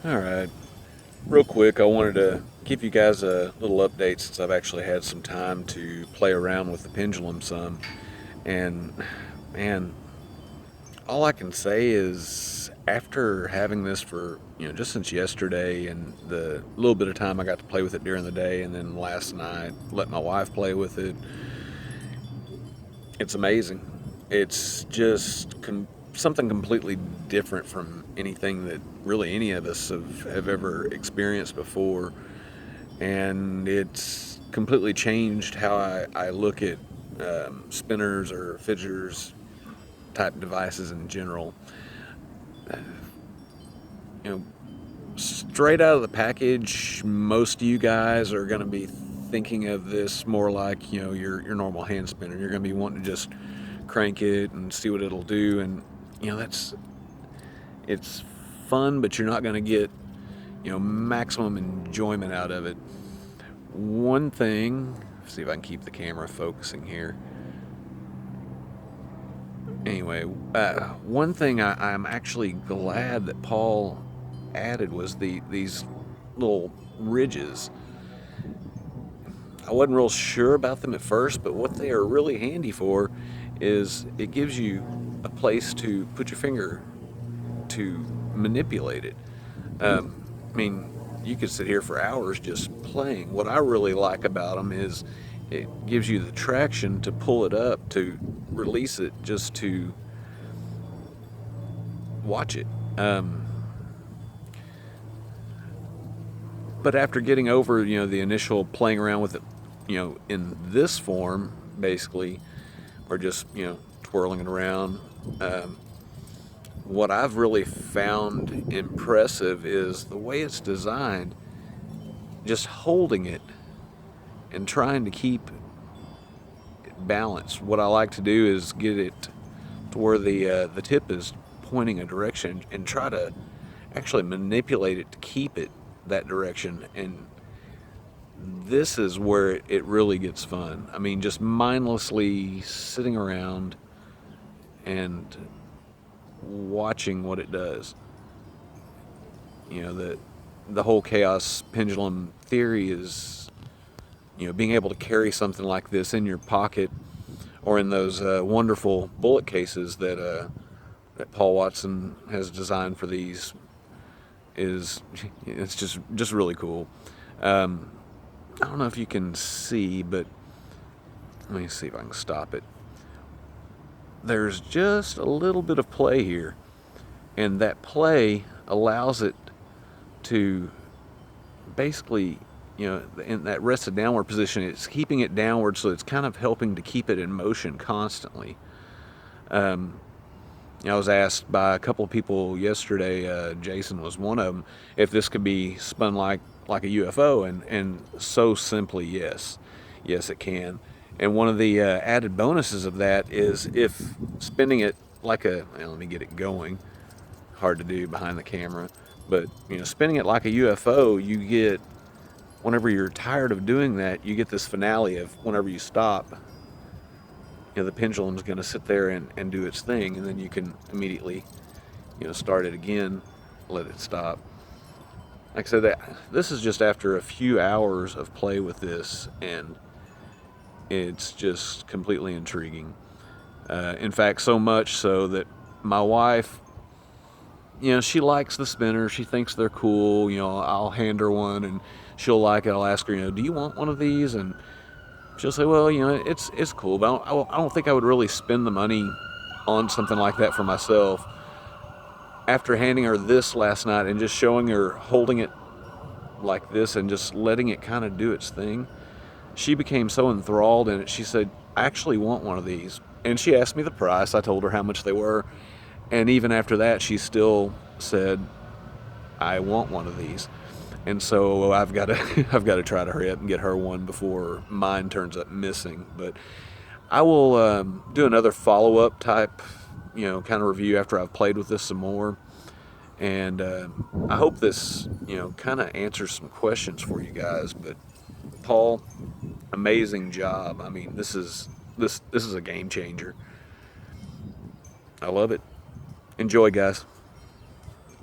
Alright, real quick, I wanted to give you guys a little update since I've actually had some time to play around with the pendulum some. And man, all I can say is after having this for, just since yesterday and the little bit of time I got to play with it during the day, and then last night let my wife play with it, it's amazing. It's just something completely different from anything that really any of us have ever experienced before. And it's completely changed how I look at spinners or fidgeters type devices in general. You know, straight out of the package, most of you guys are going to be thinking of this more like your normal hand spinner. You're going to be wanting to just crank it and see what it'll do, and it's fun, but you're not going to get maximum enjoyment out of it. One thing, see if I can keep the camera focusing here. Anyway, one thing I'm actually glad that Paul added was these little ridges. I wasn't real sure about them at first, but what they are really handy for is it gives you a place to put your finger to manipulate it. I mean, you could sit here for hours just playing. What I really like about them is it gives you the traction to pull it up, to release it, just to watch it. But after getting over, the initial playing around with it, in this form, basically, or just, twirling it around, what I've really found impressive is the way it's designed. Just holding it and trying to keep it balanced. What I like to do is get it to where the tip is pointing a direction and try to actually manipulate it to keep it that direction. And this is where it really gets fun. I mean, just mindlessly sitting around and watching what it does. The whole Chaos Pendulum theory is, being able to carry something like this in your pocket or in those wonderful bullet cases that Paul Watson has designed for these is it's just really cool. I don't know if you can see, but let me see if I can stop it. There's just a little bit of play here, and that play allows it to basically, in that rested downward position, it's keeping it downward, so it's kind of helping to keep it in motion constantly. I was asked by a couple of people yesterday, Jason was one of them, if this could be spun like a UFO, and so simply, yes. Yes, it can. And one of the added bonuses of that is if spinning it like let me get it going. Hard to do behind the camera. But, spinning it like a UFO, you get, whenever you're tired of doing that, you get this finale of whenever you stop, the pendulum's going to sit there and do its thing, and then you can immediately, start it again, let it stop. Like I said, this is just after a few hours of play with this, and it's just completely intriguing. In fact, so much so that my wife, she likes the spinners. She thinks they're cool. I'll hand her one, and she'll like it. I'll ask her, do you want one of these? And she'll say, well, it's cool, but I don't think I would really spend the money on something like that for myself. After handing her this last night and just showing her holding it like this and just letting it kind of do its thing, she became so enthralled in it. She said, I actually want one of these. And she asked me the price. I told her how much they were. And even after that, she still said, I want one of these. And so I've got to I've got to try to hurry up and get her one before mine turns up missing. But I will do another follow-up type, kind of review after I've played with this some more. And I hope this, kind of answers some questions for you guys. But Paul, amazing job. I mean, this is a game changer. I love it. Enjoy, guys.